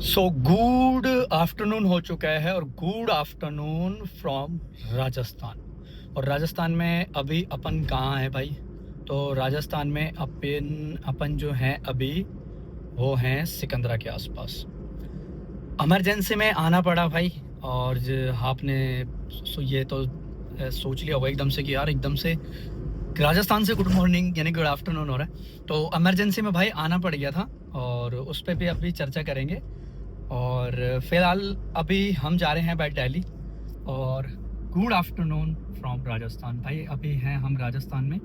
So good afternoon हो चुका है और गुड आफ्टरनून फ्रॉम राजस्थान। और राजस्थान में अभी अपन कहाँ है भाई? तो राजस्थान में अपन जो हैं अभी वो हैं सिकंदरा के आसपास। इमरजेंसी में आना पड़ा भाई। और आपने ये तो सोच लिया होगा एकदम से कि यार एकदम से राजस्थान से गुड मॉर्निंग यानी गुड आफ्टरनून हो रहा है। तो इमरजेंसी में भाई आना पड़ गया था और उस पर भी अभी चर्चा करेंगे। और फिलहाल अभी हम जा रहे हैं बाय दिल्ली। और गुड आफ्टरनून फ्रॉम राजस्थान भाई। अभी हैं हम राजस्थान में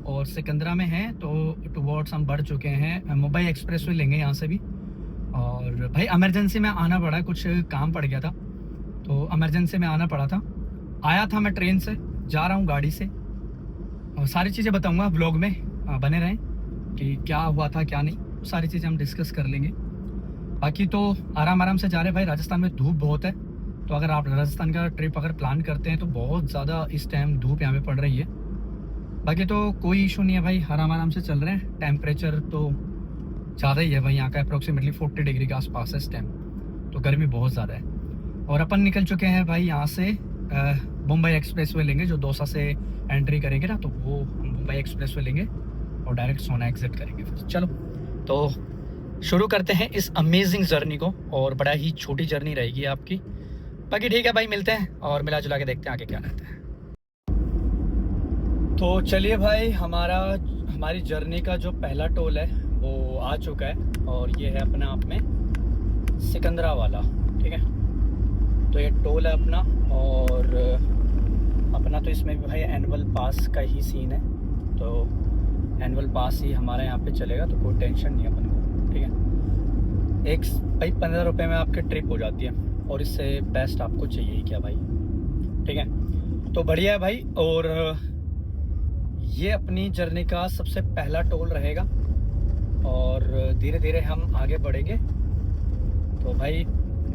और सिकंदरा में हैं, तो टुवर्ड्स हम बढ़ चुके हैं। मुंबई एक्सप्रेस वे लेंगे यहाँ से भी। और भाई इमरजेंसी में आना पड़ा, कुछ काम पड़ गया था तो इमरजेंसी में आना पड़ा था। आया था मैं ट्रेन से, जा रहा हूँ गाड़ी से। और सारी चीज़ें बताऊँगा ब्लॉग में, बने रहें कि क्या हुआ था क्या नहीं, सारी चीज़ें हम डिस्कस कर लेंगे। बाकी तो आराम से जा रहे हैं भाई। राजस्थान में धूप बहुत है, तो अगर आप राजस्थान का ट्रिप अगर प्लान करते हैं तो बहुत ज़्यादा इस टाइम धूप यहाँ पे पड़ रही है। बाकी तो कोई इशू नहीं है भाई, आराम से चल रहे हैं। टेम्परेचर तो ज़्यादा ही है भाई, यहाँ का अप्रोक्सीमेटली 40 डिग्री के आसपास है इस टाइम, तो गर्मी बहुत ज़्यादा है। और अपन निकल चुके हैं भाई यहाँ से। मुंबई एक्सप्रेस वे लेंगे, जो दौसा से एंट्री करेंगे ना, तो वो मुंबई एक्सप्रेस वे लेंगे और डायरेक्ट सोना एग्जिट करेंगे। फिर चलो तो शुरू करते हैं इस अमेजिंग जर्नी को। और बड़ा ही छोटी जर्नी रहेगी आपकी। बाकी ठीक है भाई, मिलते हैं और मिला जुला के देखते हैं आगे क्या रहता है। तो चलिए भाई, हमारी जर्नी का जो पहला टोल है वो आ चुका है और ये है अपना आप में सिकंदरा वाला। ठीक है, तो ये टोल है अपना। और अपना तो इसमें भी भाई एनुअल पास का ही सीन है, तो एनुअल पास ही हमारा यहाँ पे चलेगा, तो कोई टेंशन नहीं है अपन को। ठीक है, एक भाई 15 रुपये में आपकी ट्रिप हो जाती है और इससे बेस्ट आपको चाहिए ही क्या भाई। ठीक है, तो बढ़िया है भाई। और ये अपनी जर्नी का सबसे पहला टोल रहेगा और धीरे धीरे हम आगे बढ़ेंगे। तो भाई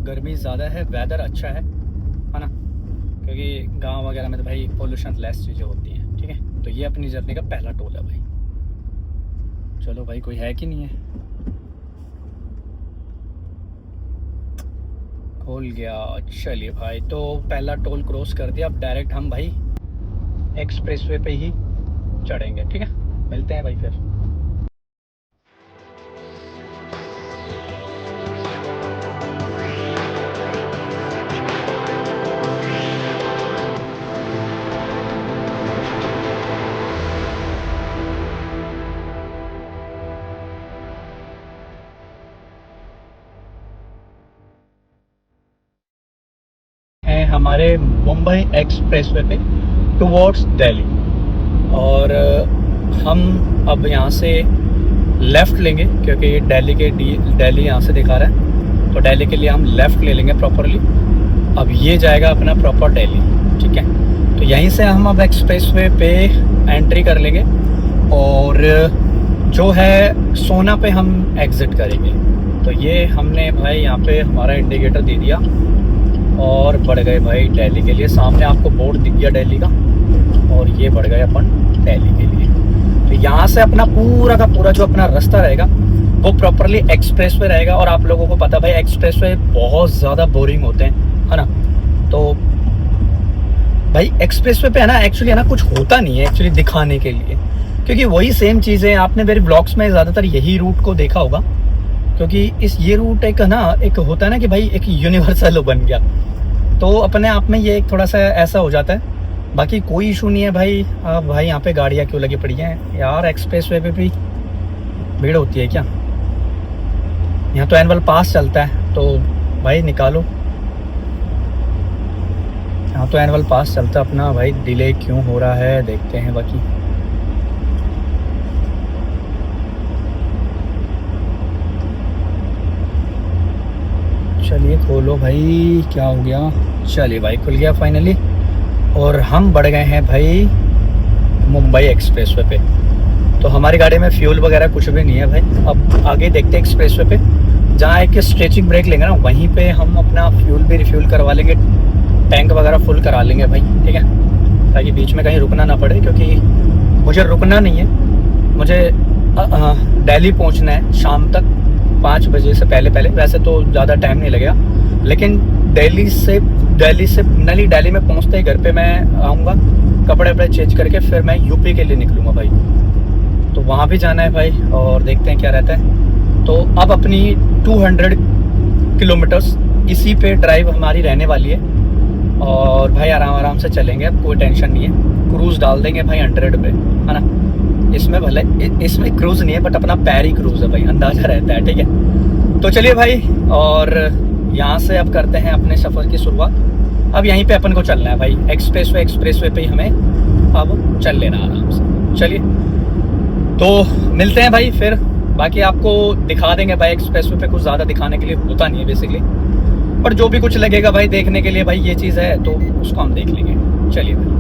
गर्मी ज़्यादा है, वेदर अच्छा है ना, क्योंकि गांव वगैरह में तो भाई पोल्यूशन लेस चीज़ें होती हैं। ठीक है, तो ये अपनी जर्नी का पहला टोल है भाई। चलो भाई, कोई है कि नहीं है? खोल गया। चलिए भाई, तो पहला टोल क्रॉस कर दिया। अब डायरेक्ट हम भाई एक्सप्रेसवे पे ही चढ़ेंगे। ठीक है, मिलते हैं भाई फिर। हैं हमारे मुंबई एक्सप्रेसवे पे टुवर्ड्स दिल्ली। और हम अब यहाँ से लेफ़्ट लेंगे क्योंकि दिल्ली यहाँ से दिखा रहा है, तो दिल्ली के लिए हम लेफ़्ट ले लेंगे प्रॉपरली। अब ये जाएगा अपना प्रॉपर दिल्ली। ठीक है, तो यहीं से हम अब एक्सप्रेसवे पे एंट्री कर लेंगे और जो है सोना पे हम एग्ज़िट करेंगे। तो ये हमने भाई यहाँ पे हमारा इंडिकेटर दे दिया और बढ़ गए भाई दिल्ली के लिए। सामने आपको बोर्ड दिख गया दिल्ली का, और ये बढ़ गए अपन दिल्ली के लिए। तो यहाँ से अपना पूरा का पूरा जो अपना रास्ता रहेगा वो प्रॉपरली एक्सप्रेसवे रहेगा। और आप लोगों को पता भाई एक्सप्रेसवे बहुत ज़्यादा बोरिंग होते हैं, है ना। तो भाई एक्सप्रेसवे पे है ना, एक्चुअली है ना, कुछ होता नहीं है एक्चुअली दिखाने के लिए, क्योंकि वही सेम चीज़ें आपने मेरे ब्लॉग्स में ज़्यादातर यही रूट को देखा होगा। क्योंकि ये रूट एक ना, एक होता है ना कि भाई एक यूनिवर्सल बन गया, तो अपने आप में ये एक थोड़ा सा ऐसा हो जाता है। बाकी कोई इशू नहीं है भाई। अब भाई यहाँ पे गाड़ियाँ क्यों लगी पड़ी हैं यार? एक्सप्रेसवे पे भी भीड़ होती है क्या? यहाँ तो एनुअल पास चलता है, तो भाई निकालो। यहाँ तो एनुअल पास चलता अपना। भाई डिले क्यों हो रहा है देखते हैं। बाकी चलिए खोलो भाई, क्या हो गया? चलिए भाई खुल गया फाइनली। और हम बढ़ गए हैं भाई मुंबई एक्सप्रेसवे पे। तो हमारी गाड़ी में फ्यूल वगैरह कुछ भी नहीं है भाई। अब आगे देखते हैं एक्सप्रेसवे पे, जहाँ एक स्ट्रेचिंग ब्रेक लेंगे ना, वहीं पे हम अपना फ्यूल भी रिफ्यूल करवा लेंगे, टैंक वगैरह फुल करा लेंगे भाई। ठीक है, ताकि बीच में कहीं रुकना ना पड़े, क्योंकि मुझे रुकना नहीं है, मुझे दिल्ली पहुँचना है शाम तक। 5 बजे से पहले पहले। वैसे तो ज़्यादा टाइम नहीं लगेगा, लेकिन दिल्ली से दिल्ली में पहुंचते ही घर पे मैं आऊँगा, कपड़े वपड़े चेंज करके फिर मैं यूपी के लिए निकलूँगा भाई। तो वहाँ भी जाना है भाई, और देखते हैं क्या रहता है। तो अब अपनी 200 किलोमीटर्स इसी पे ड्राइव हमारी रहने वाली है, और भाई आराम आराम से चलेंगे, अब कोई टेंशन नहीं है। क्रूज़ डाल देंगे भाई 100 पे, है ना। इसमें भले इसमें क्रूज़ नहीं है, बट अपना पैर ही क्रूज़ है भाई, अंदाज़ा रहता है, ठीक है। तो चलिए भाई, और यहाँ से अब करते हैं अपने सफ़र की शुरुआत। अब यहीं पे अपन को चलना है भाई, एक्सप्रेसवे पे ही हमें अब चल लेना आराम से। चलिए, तो मिलते हैं भाई फिर। बाकी आपको दिखा देंगे भाई, एक्सप्रेसवे पे कुछ ज़्यादा दिखाने के लिए होता नहीं है बेसिकली, पर जो भी कुछ लगेगा भाई देखने के लिए भाई, ये चीज़ है तो उसको हम देख लेंगे। चलिए भाई,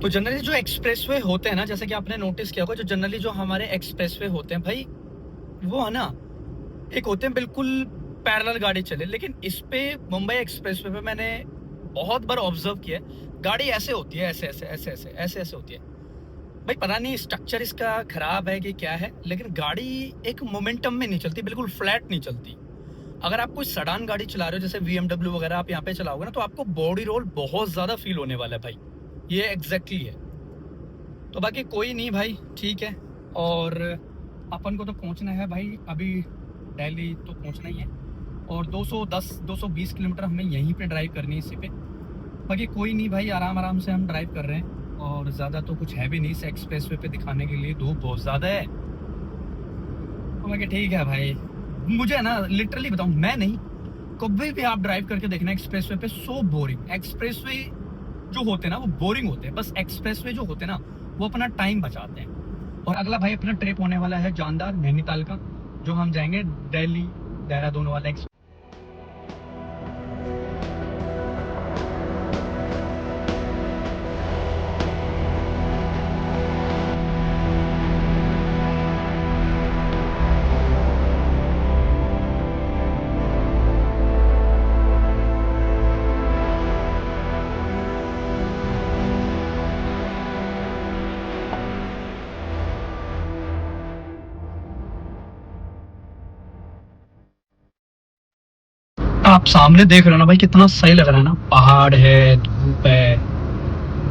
तो जनरली जो एक्सप्रेसवे होते हैं ना, जैसे कि आपने नोटिस किया होगा, जो जनरली जो हमारे एक्सप्रेसवे होते हैं भाई, वो है ना, एक होते हैं बिल्कुल पैरेलल गाड़ी चले, लेकिन इस पे मुंबई एक्सप्रेसवे पे मैंने बहुत बार ऑब्जर्व किया है, गाड़ी ऐसे होती है, ऐसे होती है भाई। पता नहीं स्ट्रक्चर इसका खराब है कि क्या है, लेकिन गाड़ी एक मोमेंटम में नहीं चलती, बिल्कुल फ्लैट नहीं चलती। अगर आप कोई सडान गाड़ी चला रहे हो, जैसे BMW वगैरह आप यहाँ पे चलाओगे ना, तो आपको बॉडी रोल बहुत ज़्यादा फील होने वाला है भाई, ये एग्जैक्टली है। तो बाकी कोई नहीं भाई, ठीक है। और अपन को तो पहुँचना है भाई, अभी दिल्ली तो पहुँचना ही है, और 220 किलोमीटर हमें यहीं पे ड्राइव करनी है इसी पे। बाकी कोई नहीं भाई, आराम आराम से हम ड्राइव कर रहे हैं, और ज़्यादा तो कुछ है भी नहीं इस एक्सप्रेसवे पे दिखाने के लिए, धूप बहुत ज़्यादा है। तो बाकी ठीक है भाई, मुझे ना लिटरली बताऊँ, मैं नहीं, कभी भी आप ड्राइव करके देखना एक्सप्रेसवे पे, सो बोरिंग। एक्सप्रेसवे जो होते हैं ना वो बोरिंग होते हैं, बस एक्सप्रेसवे जो होते हैं ना वो अपना टाइम बचाते हैं। और अगला भाई अपना ट्रिप होने वाला है जानदार नैनीताल का, जो हम जाएंगे दिल्ली देहरादून वाला एक्सप्रेस। आप सामने देख रहे हो ना भाई, कितना सही लग रहा है ना, पहाड़ है, धूप है,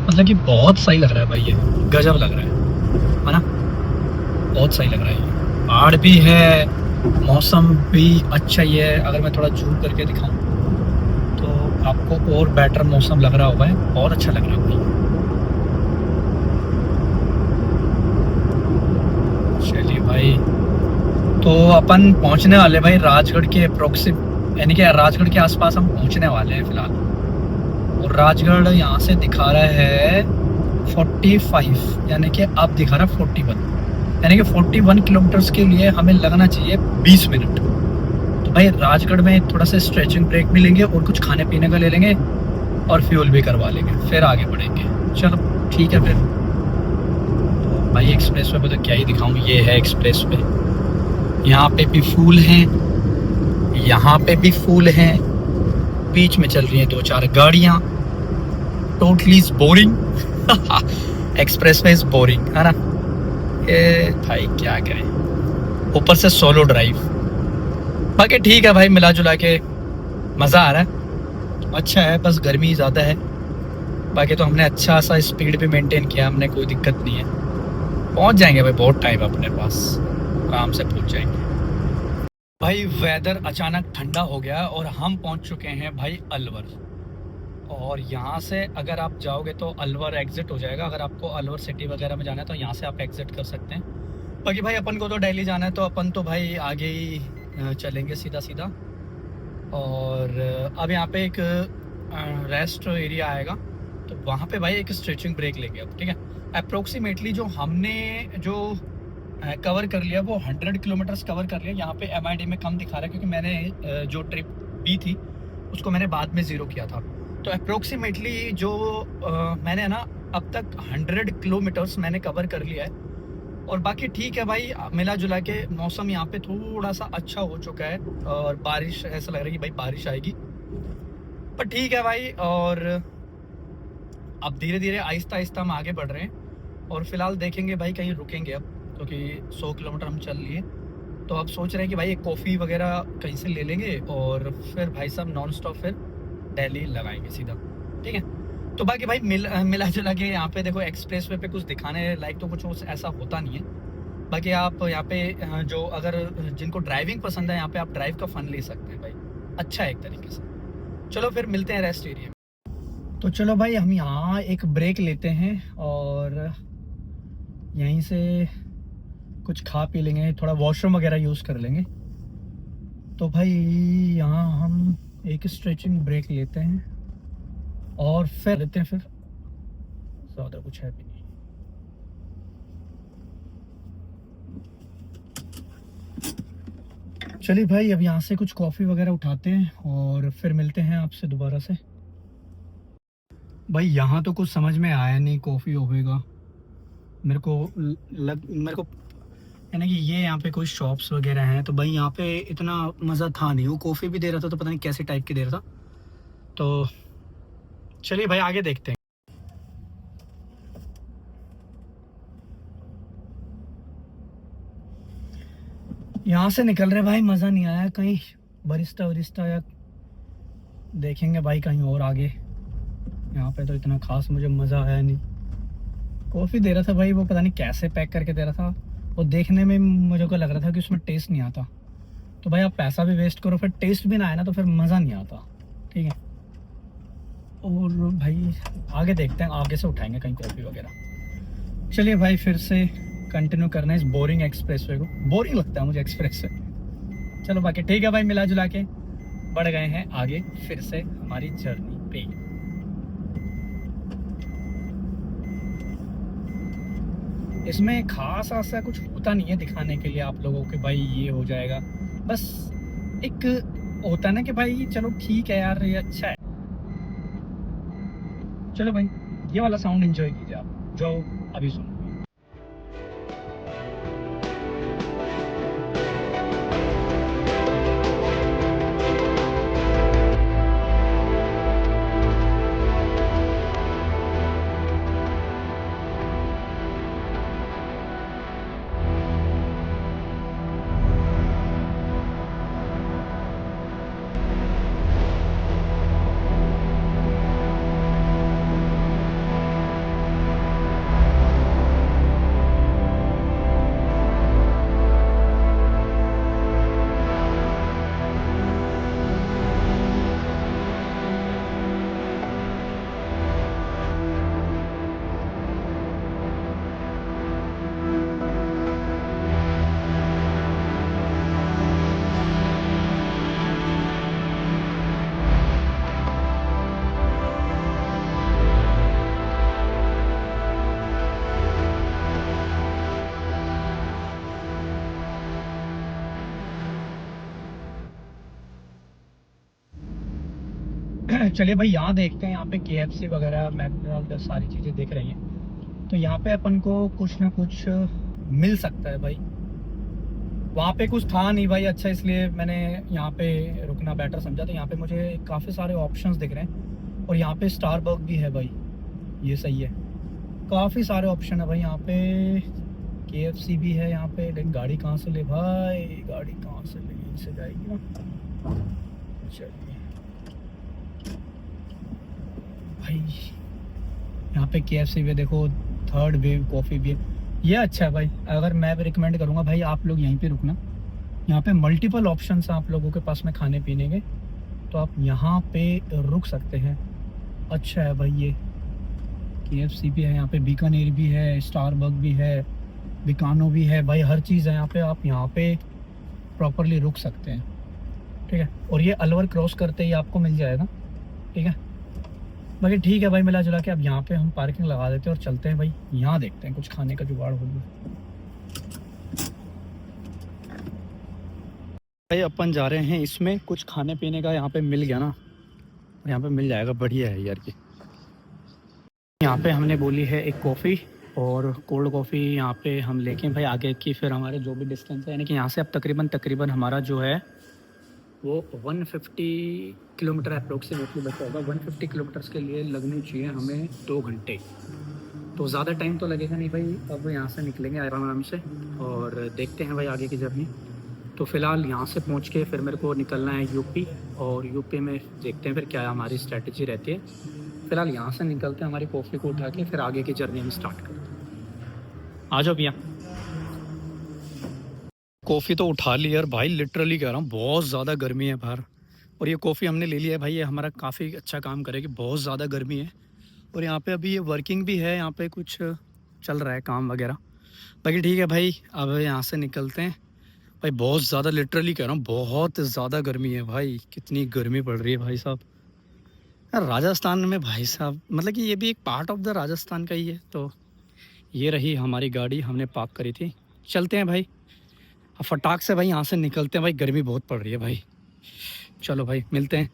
मतलब कि बहुत सही लग रहा है भाई, ये गजब लग रहा है ना, बहुत सही लग रहा है। ये पहाड़ भी है, मौसम भी अच्छा ही है। अगर मैं थोड़ा जूम करके दिखाऊं तो आपको और बेटर मौसम लग रहा होगा, बहुत अच्छा लग रहा है भाई। चलिए भाई, तो अपन पहुंचने वाले भाई राजगढ़ के अप्रोक्सिम, यानी कि राजगढ़ के आसपास हम पहुंचने वाले हैं फिलहाल। और राजगढ़ यहाँ से दिखा रहा है 45, यानी कि अब दिखा रहा है 41, यानी कि 41 किलोमीटर्स के लिए हमें लगना चाहिए 20 मिनट। तो भाई राजगढ़ में थोड़ा सा स्ट्रेचिंग ब्रेक भी लेंगे, और कुछ खाने पीने का ले लेंगे, और फ्यूल भी करवा लेंगे, फिर आगे बढ़ेंगे। चलो ठीक है फिर। तो भाई एक्सप्रेस वे पे तो क्या ही दिखाऊँ, ये है एक्सप्रेस वे, यहाँ पे भी फूल हैं, यहाँ पे भी फूल हैं, बीच में चल रही हैं 2-4 गाड़ियाँ, totally boring. Expressway is boring, है ना। ये भाई क्या करें, ऊपर से सोलो ड्राइव। बाकी ठीक है भाई, मिला जुला के मज़ा आ रहा है, अच्छा है, बस गर्मी ज़्यादा है। बाकी तो हमने अच्छा सा स्पीड भी मेंटेन किया, हमने कोई दिक्कत नहीं है। पहुंच जाएंगे भाई, बहुत टाइम है अपने पास, आराम से पहुंच जाएंगे भाई। वेदर अचानक ठंडा हो गया और हम पहुंच चुके हैं भाई अलवर। और यहाँ से अगर आप जाओगे तो अलवर एग्ज़िट हो जाएगा, अगर आपको अलवर सिटी वगैरह में जाना है तो यहाँ से आप एग्ज़िट कर सकते हैं। बाकी भाई अपन को तो दिल्ली जाना है, तो अपन तो भाई आगे ही चलेंगे सीधा सीधा। और अब यहाँ पे एक रेस्ट एरिया आएगा, तो वहाँ पे भाई एक स्ट्रेचिंग ब्रेक लेंगे अब, ठीक है। अप्रोक्सीमेटली जो हमने जो कवर कर लिया वो 100 किलोमीटर्स कवर कर लिया। यहाँ पे MID में कम दिखा रहा है, क्योंकि मैंने जो ट्रिप ली थी उसको मैंने बाद में ज़ीरो किया था। तो अप्रोक्सीमेटली जो मैंने ना अब तक 100 किलोमीटर्स मैंने कवर कर लिया है। और बाकी ठीक है भाई, मिला जुला के मौसम यहाँ पे थोड़ा सा अच्छा हो चुका है, और बारिश ऐसा लग रहा है कि भाई बारिश आएगी, पर ठीक है भाई। और अब धीरे धीरे आहिस्ता आहिस्ता हम आगे बढ़ रहे हैं। और फिलहाल देखेंगे भाई कहीं रुकेंगे अब, क्योंकि 100 किलोमीटर हम चल लिए। तो अब सोच रहे हैं कि भाई एक कॉफ़ी वगैरह कहीं से ले लेंगे और फिर भाई साहब नॉन स्टॉप फिर दिल्ली लगाएंगे सीधा। ठीक है, तो बाकी भाई मिला जुला के यहाँ पे देखो एक्सप्रेस वे पे कुछ दिखाने लायक तो कुछ ऐसा होता नहीं है। बाकी आप यहाँ पे जो अगर जिनको ड्राइविंग पसंद है यहाँ पे आप ड्राइव का फ़न ले सकते हैं भाई, अच्छा है एक तरीके से। चलो फिर मिलते हैं रेस्ट एरिया में। तो चलो भाई हम यहाँ एक ब्रेक लेते हैं और यहीं से कुछ खा पी लेंगे, थोड़ा वॉशरूम वगैरह यूज़ कर लेंगे। तो भाई यहाँ हम एक स्ट्रेचिंग ब्रेक लेते हैं और फिर लेते हैं, फिर ज़्यादा कुछ है भी नहीं। चलिए भाई अब यहाँ से कुछ कॉफ़ी वगैरह उठाते हैं और फिर मिलते हैं आपसे दोबारा से। भाई यहाँ तो कुछ समझ में आया नहीं कॉफ़ी होगा मेरे को यानी कि ये यहाँ पे कोई शॉप्स वगैरह हैं, तो भाई यहाँ पे इतना मज़ा था नहीं। वो कॉफ़ी भी दे रहा था तो पता नहीं कैसे टाइप की दे रहा था। तो चलिए भाई आगे देखते हैं। यहाँ से निकल रहे भाई, मज़ा नहीं आया कहीं बरिस्टा वरिस्टा या देखेंगे भाई कहीं और आगे। यहाँ पे तो इतना खास मुझे मज़ा आया नहीं। कॉफ़ी दे रहा था भाई, वो पता नहीं कैसे पैक करके दे रहा था, और देखने में मुझे को लग रहा था कि उसमें टेस्ट नहीं आता। तो भाई आप पैसा भी वेस्ट करो फिर टेस्ट भी ना आए ना तो फिर मज़ा नहीं आता। ठीक है, और भाई आगे देखते हैं, आगे से उठाएंगे कहीं कॉफ़ी वगैरह। चलिए भाई फिर से कंटिन्यू करना है इस बोरिंग एक्सप्रेस वे को। बोरिंग लगता है मुझे एक्सप्रेस वे। चलो बाकी ठीक है भाई, मिला जुला के बढ़ गए हैं आगे फिर से हमारी जर्नी पे। इसमें खास ऐसा कुछ होता नहीं है दिखाने के लिए आप लोगों के, भाई ये हो जाएगा बस। एक होता है ना कि भाई चलो ठीक है यार ये अच्छा है। चलो भाई ये वाला साउंड एंजॉय कीजिए आप जो अभी सुनो। चलिए भाई यहाँ देखते हैं, यहाँ पे KFC वगैरह मैकडॉनल्ड सारी चीज़ें दिख रही हैं, तो यहाँ पे अपन को कुछ ना कुछ मिल सकता है भाई। वहाँ पे कुछ था नहीं भाई, अच्छा इसलिए मैंने यहाँ पे रुकना बेटर समझा। तो यहाँ पे मुझे काफ़ी सारे ऑप्शंस दिख रहे हैं और यहाँ पे स्टारबक भी है भाई, ये सही है। काफ़ी सारे ऑप्शन है भाई यहाँ पे, KFC भी है यहाँ पे। लेकिन गाड़ी कहाँ से ले भाई, गाड़ी कहाँ से ले, यहीं से जाएगी ना। चलिए भाई यहाँ पे KFC भी देखो, थर्ड वेव कॉफ़ी भी है, ये अच्छा है भाई। अगर मैं भी रिकमेंड करूँगा भाई आप लोग यहीं पे रुकना। यहाँ पे मल्टीपल ऑप्शंस हैं आप लोगों के पास में खाने पीने के, तो आप यहाँ पे रुक सकते हैं। अच्छा है भाई, ये KFC भी है यहाँ पे, बीकानेर भी है, स्टारबक भी है, बिकानो भी है भाई, हर चीज़ है यहाँ पे। आप यहाँ पे प्रॉपरली रुक सकते हैं। ठीक है, और ये अलवर क्रॉस करते ही आपको मिल जाएगा। ठीक है, बाकी ठीक है भाई, मिला जुला के अब यहाँ पे हम पार्किंग लगा देते हैं और चलते हैं भाई, यहाँ देखते हैं कुछ खाने का जुगाड़ होगा। भाई अपन जा रहे हैं इसमें, कुछ खाने पीने का यहाँ पे मिल गया ना, यहाँ पे मिल जाएगा, बढ़िया है यार। की यहाँ पे हमने बोली है एक कॉफ़ी और कोल्ड कॉफ़ी यहाँ पे हम लेके भाई आगे की, फिर हमारे जो भी डिस्टेंस है, यानी कि यहाँ से अब तकरीबन हमारा जो है वो 150 किलोमीटर अप्रोक्सीमेटली बचा होगा। 150 किलोमीटर्स के लिए लगने चाहिए हमें 2 घंटे। तो ज़्यादा टाइम तो लगेगा नहीं भाई, अब यहाँ से निकलेंगे आराम से और देखते हैं भाई आगे की जर्नी। तो फ़िलहाल यहाँ से पहुँच के फिर मेरे को निकलना है यूपी, और यूपी में देखते हैं फिर क्या हमारी स्ट्रैटेजी रहती है। फ़िलहाल यहाँ से निकलते हैं, हमारी कॉफ़ी को उठा के फिर आगे की जर्नी हम स्टार्ट करते हैं। आ जाओ भैया। कॉफ़ी तो उठा ली यार भाई, लिटरली कह रहा हूँ बहुत ज़्यादा गर्मी है बाहर, और ये कॉफ़ी हमने ले लिया है भाई, ये हमारा काफ़ी अच्छा काम करेगी, बहुत ज़्यादा गर्मी है। और यहाँ पे अभी ये वर्किंग भी है, यहाँ पे कुछ चल रहा है काम वगैरह। बाकी ठीक है भाई, अब यहाँ से निकलते हैं भाई। बहुत ज़्यादा लिटरली कह रहा हूँ बहुत ज़्यादा गर्मी है भाई, कितनी गर्मी पड़ रही है भाई साहब यार राजस्थान में भाई साहब, मतलब कि ये भी एक पार्ट ऑफ द राजस्थान का ही है। तो ये रही हमारी गाड़ी, हमने पार्क करी थी। चलते हैं भाई अब फटाक से भाई, यहाँ से निकलते हैं भाई, गर्मी बहुत पड़ रही है भाई। चलो भाई मिलते हैं,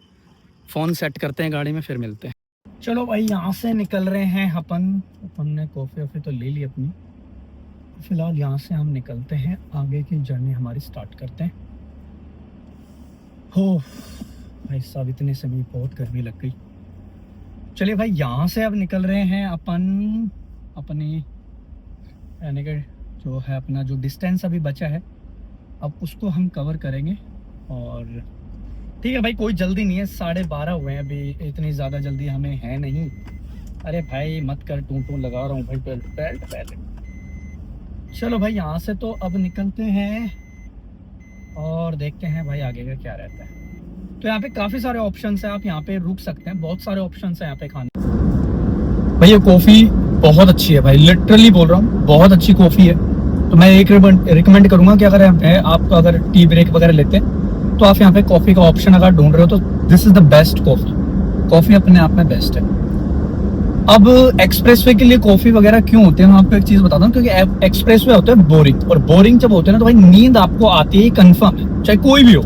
फ़ोन सेट करते हैं गाड़ी में, फिर मिलते हैं। चलो भाई यहाँ से निकल रहे हैं अपन ने कॉफ़ी वॉफ़ी तो ले ली अपनी। फ़िलहाल यहाँ से हम निकलते हैं, आगे की जर्नी हमारी स्टार्ट करते हैं। हो भाई साहब, इतने से भी बहुत गर्मी लग गई। चलिए भाई यहाँ से अब निकल रहे हैं अपन अपनी, यानी कि जो है अपना जो डिस्टेंस अभी बचा है, अब उसको हम कवर करेंगे। और ठीक है भाई, कोई जल्दी नहीं है, 12:30 हुए हैं अभी, इतनी ज़्यादा जल्दी हमें है नहीं। अरे भाई मत कर, टू लगा रहा हूँ भाई, बेल्ट पहले। चलो भाई यहाँ से तो अब निकलते हैं और देखते हैं भाई आगे का क्या रहता है। तो यहाँ पे काफ़ी सारे ऑप्शंस हैं, आप यहाँ पे रुक सकते हैं, बहुत सारे ऑप्शंस हैं यहाँ पे खाने। भाई ये कॉफ़ी बहुत अच्छी है भाई, लिटरली बोल रहा हूँ बहुत अच्छी कॉफ़ी है। तो मैं एक रिकमेंड करूँगा कि अगर आप अगर टी ब्रेक वगैरह लेते हैं तो आप यहाँ पे कॉफ़ी का ऑप्शन अगर ढूंढ रहे हो तो this is the best coffee अपने आप में बेस्ट है। अब एक्सप्रेसवे के लिए कॉफ़ी वगैरह क्यों होते हैं, मैं आपको एक चीज़ बताता हूँ, क्योंकि एक्सप्रेसवे होते हैं बोरिंग, और बोरिंग जब होते हैं ना तो भाई नींद आपको आती है, कन्फर्म है, चाहे कोई भी हो।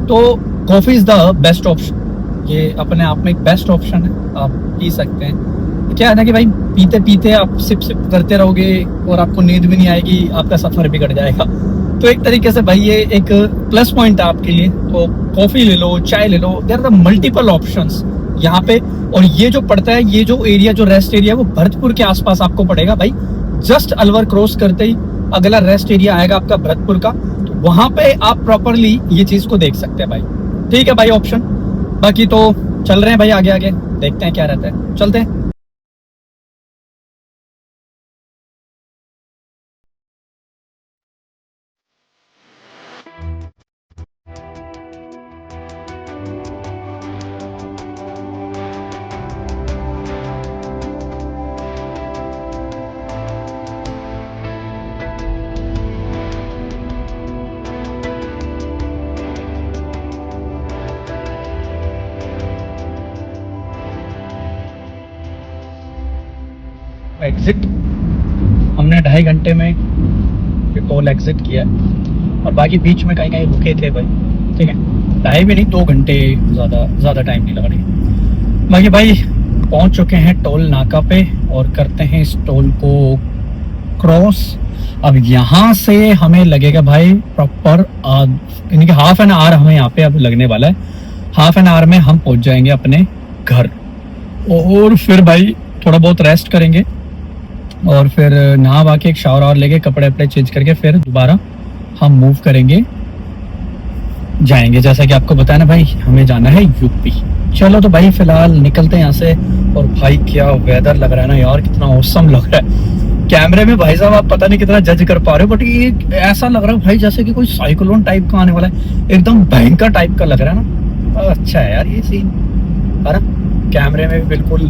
तो coffee is the best option, ये अपने आप में एक बेस्ट ऑप्शन है, आप पी सकते हैं। क्या है ना कि भाई पीते पीते आप सिप करते रहोगे और आपको नींद भी नहीं आएगी, आपका सफ़र भी कट जाएगा। तो एक तरीके से भाई ये एक प्लस पॉइंट है आपके लिए। तो कॉफ़ी ले लो, चाय ले लो, there are the multiple options यहाँ पे। और ये जो पड़ता है, ये जो एरिया, जो रेस्ट एरिया, वो भरतपुर के आसपास आपको पड़ेगा भाई। जस्ट अलवर क्रॉस करते ही अगला रेस्ट एरिया आएगा आपका भरतपुर का, तो वहाँ पे आप प्रॉपरली ये चीज़ को देख सकते हैं भाई। ठीक है भाई ऑप्शन, बाकी तो चल रहे हैं भाई आगे आगे, देखते हैं क्या रहता है, चलते हैं। एग्जिट हमने 2.5 घंटे में टोल एग्जिट किया है, और बाकी बीच में कहीं कहीं रुके थे भाई। ठीक है, 2.5 भी नहीं, 2 घंटे, ज़्यादा टाइम नहीं लगा रही। बाकी भाई पहुंच चुके हैं टोल नाका पे, और करते हैं इस टोल को क्रॉस। अब यहाँ से हमें लगेगा भाई प्रॉपर यानी कि हाफ एन आवर हमें यहाँ पे अब लगने वाला है। हाफ एन आवर में हम पहुंच जाएंगे अपने घर, और फिर भाई थोड़ा बहुत रेस्ट करेंगे, और फिर नहा वहा के एक शावर और लेके कपड़े वपड़े चेंज करके फिर दोबारा हम मूव करेंगे, जाएंगे। जैसा कि आपको बताया ना भाई, हमें जाना है यूपी। चलो तो भाई फिलहाल निकलते हैं यहाँ से। और भाई क्या वेदर लग रहा है ना यार, कितना औसम लग रहा है। कैमरे में भाई साहब आप पता नहीं कितना जज कर पा रहे हो, बट ये ऐसा लग रहा है भाई जैसे कि कोई साइक्लोन टाइप का आने वाला है, एकदम भयंकर टाइप का लग रहा है ना। अच्छा है यार ये सीन, है ना, कैमरे में भी बिल्कुल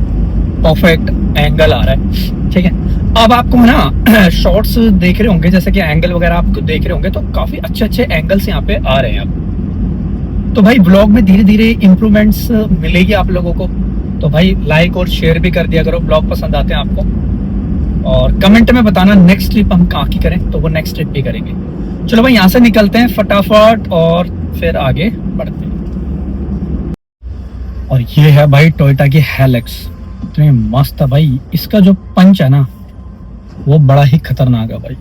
परफेक्ट एंगल आ रहा है। ठीक है, अब आपको है ना शॉर्ट्स देख रहे होंगे, जैसे कि एंगल वगैरह आप देख रहे होंगे, तो काफी अच्छे एंगल्स यहाँ पे आ रहे हैं अब। तो भाई ब्लॉग में धीरे धीरे इम्प्रूवमेंट्स मिलेगी आप लोगों को। तो भाई लाइक और शेयर भी कर दिया करो, ब्लॉग पसंद आते हैं आपको, और कमेंट में बताना नेक्स्ट ट्रिप हम कहाँ की करें, तो वो नेक्स्ट ट्रिप भी करेंगे। चलो भाई यहाँ से निकलते हैं फटाफट और फिर आगे बढ़ते हैं। और ये है भाई टोयोटा की हेलेक्स, इतनी मस्त है भाई। इसका जो पंच है ना वो बड़ा ही खतरनाक है भाई।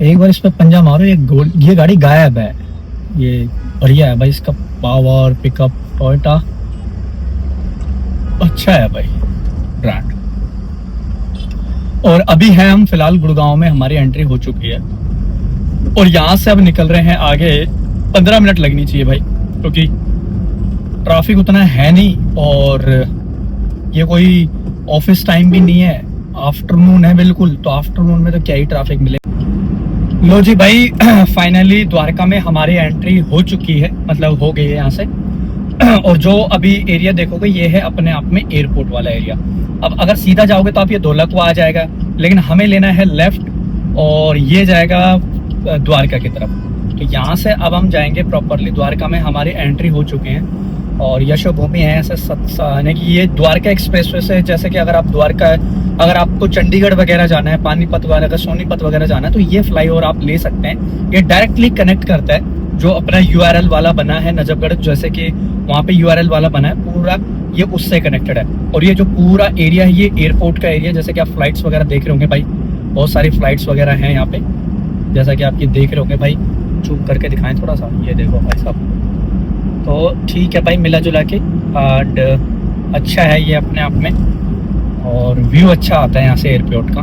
एक बार इस पे पंजा मारो, ये गाड़ी गायब है। ये बढ़िया है भाई, इसका पावर पिकअप टोयोटा अच्छा है भाई, ब्रांड। और अभी है हम फिलहाल गुड़गांव में, हमारी एंट्री हो चुकी है और यहाँ से अब निकल रहे हैं आगे। 15 मिनट लगनी चाहिए भाई, क्योंकि ट्रैफिक उतना है नहीं और ये कोई ऑफिस टाइम भी नहीं है, आफ्टरनून है बिल्कुल, तो आफ्टरनून में तो क्या ही ट्रैफिक मिले। लो जी भाई, फाइनली द्वारका में हमारी एंट्री हो चुकी है, मतलब हो गई है यहाँ से। और जो अभी एरिया देखोगे ये है अपने आप में एयरपोर्ट वाला एरिया। अब अगर सीधा जाओगे तो आप ये धोलाकुआ आ जाएगा, लेकिन हमें लेना है लेफ्ट और ये जाएगा द्वारका की तरफ। तो यहाँ से अब हम जाएंगे प्रॉपरली द्वारका में। हमारी एंट्री हो चुके हैं और यशोभूमि है ऐसे यानी कि ये द्वारका एक्सप्रेसवे से, जैसे कि अगर आप द्वारका, अगर आपको चंडीगढ़ वगैरह जाना है, पानीपत वगैरह, सोनीपत वगैरह जाना है, तो ये फ्लाईओवर आप ले सकते हैं। ये डायरेक्टली कनेक्ट करता है जो अपना यूआरएल वाला बना है नजफगढ़, जैसे कि वहाँ पे यूआरएल वाला बना है पूरा, ये उससे कनेक्टेड है। और ये जो पूरा एरिया है ये एयरपोर्ट का एरिया, जैसे कि आप फ्लाइट्स वगैरह देख रहे होंगे भाई, बहुत सारी फ्लाइट्स वगैरह हैं यहाँ पे, जैसा कि आप ये देख रहे होंगे भाई। जूम करके दिखाएं थोड़ा सा, ये देखो भाई साहब। तो ठीक है भाई, मिला जुला के एंड अच्छा है ये अपने आप में, और व्यू अच्छा आता है यहाँ से एयरपोर्ट का।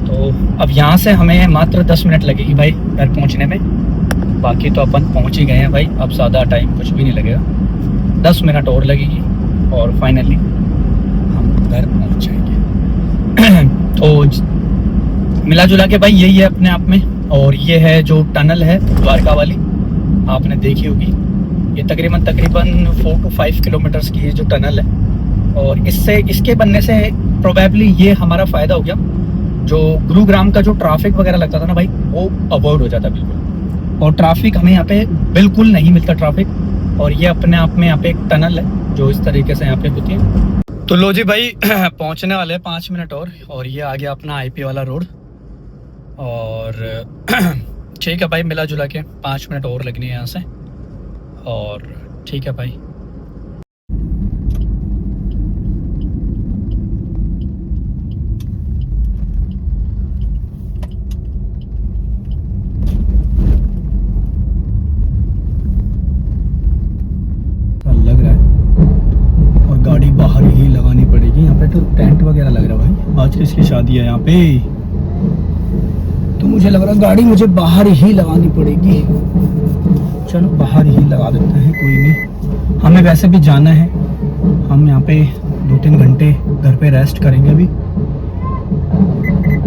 तो अब यहाँ से हमें मात्र 10 मिनट लगेगी भाई घर पहुँचने में, बाकी तो अपन पहुँच ही गए हैं भाई। अब ज़्यादा टाइम कुछ भी नहीं लगेगा, 10 मिनट और लगेगी और फाइनली हम घर पहुँच जाएंगे। तो मिला जुला के भाई यही है अपने आप में। और ये है जो टनल है द्वारका वाली, आपने देखी होगी, ये तकरीबन 4 to 5 किलोमीटर्स की जो टनल है। और इसके बनने से प्रोबेबली ये हमारा फ़ायदा हो गया, जो गुरुग्राम का जो ट्रैफिक वगैरह लगता था ना भाई, वो अवॉइड हो जाता बिल्कुल। और ट्रैफिक हमें यहाँ पे बिल्कुल नहीं मिलता ट्रैफिक। और ये अपने आप में यहाँ पे एक टनल है जो इस तरीके से यहाँ पे होती है। तो लो जी भाई, पहुँचने वाले हैं 5 मिनट और ये आ गया अपना आईपी वाला रोड। और ठीक है भाई, मिला जुला के 5 मिनट और लगनी है यहाँ से, और ठीक है भाई। लग रहा है और गाड़ी बाहर ही लगानी पड़ेगी। यहाँ पे तो टेंट वगैरह लग रहा है भाई, आज किसकी शादी है यहाँ पे, तो मुझे लग रहा है गाड़ी मुझे बाहर ही लगानी पड़ेगी। चलो बाहर ही लगा देते हैं, कोई नहीं। हमें वैसे भी जाना है, हम यहाँ पे 2-3 घंटे घर पे रेस्ट करेंगे अभी,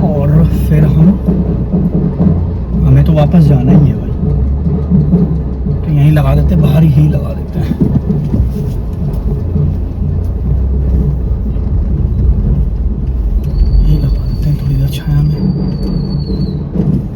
और फिर हमें तो वापस जाना ही है भाई, तो यहीं लगा देते, बाहर ही लगा देते।